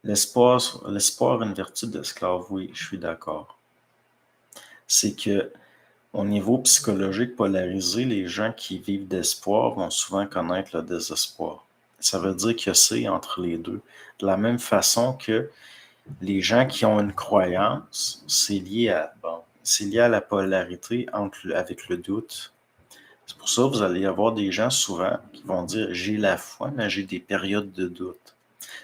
L'espoir, une vertu d'esclave, oui, je suis d'accord. C'est que au niveau psychologique polarisé, les gens qui vivent d'espoir vont souvent connaître le désespoir. Ça veut dire que c'est entre les deux. De la même façon que les gens qui ont une croyance, c'est lié à la polarité avec le doute. C'est pour ça que vous allez avoir des gens souvent qui vont dire j'ai la foi, mais j'ai des périodes de doute.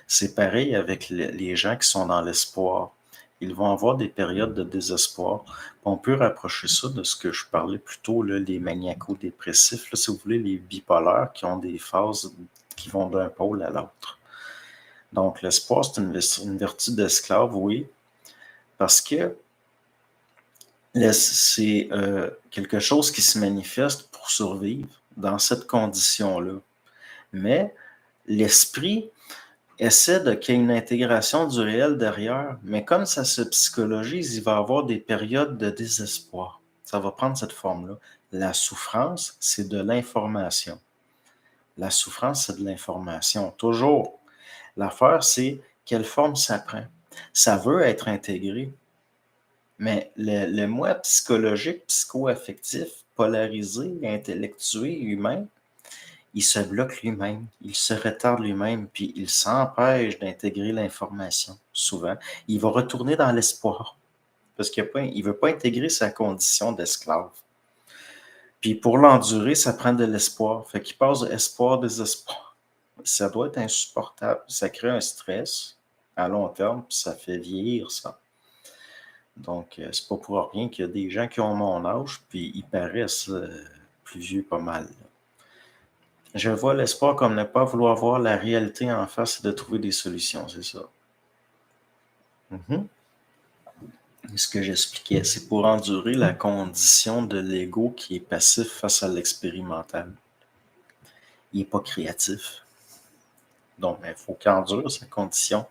C'est pareil avec les gens qui sont dans l'espoir. Ils vont avoir des périodes de désespoir. On peut rapprocher ça de ce que je parlais plus tôt, là, les maniaco-dépressifs, là, si vous voulez, les bipolaires qui ont des phases qui vont d'un pôle à l'autre. Donc, l'espoir, c'est une vertu d'esclave, oui, parce que c'est quelque chose qui se manifeste pour survivre dans cette condition-là. Mais l'esprit essaie qu'il y ait une intégration du réel derrière, mais comme ça se psychologise, il va y avoir des périodes de désespoir. Ça va prendre cette forme-là. La souffrance, c'est de l'information. La souffrance, c'est de l'information. Toujours. L'affaire, c'est quelle forme ça prend. Ça veut être intégré, mais le moi psychologique, psycho-affectif, polarisé, intellectué, humain, il se bloque lui-même, il se retarde lui-même, puis il s'empêche d'intégrer l'information, souvent. Il va retourner dans l'espoir, parce qu'il ne veut pas intégrer sa condition d'esclave. Puis pour l'endurer, ça prend de l'espoir. Fait qu'il passe d'espoir, désespoir. Ça doit être insupportable. Ça crée un stress à long terme, puis ça fait vieillir ça. Donc, c'est pas pour rien qu'il y a des gens qui ont mon âge, puis ils paraissent plus vieux pas mal. Je vois l'espoir comme ne pas vouloir voir la réalité en face et de trouver des solutions, c'est ça. Ce que j'expliquais, c'est pour endurer la condition de l'ego qui est passif face à l'expérimental. Il n'est pas créatif. Donc, il faut qu'il endure sa condition.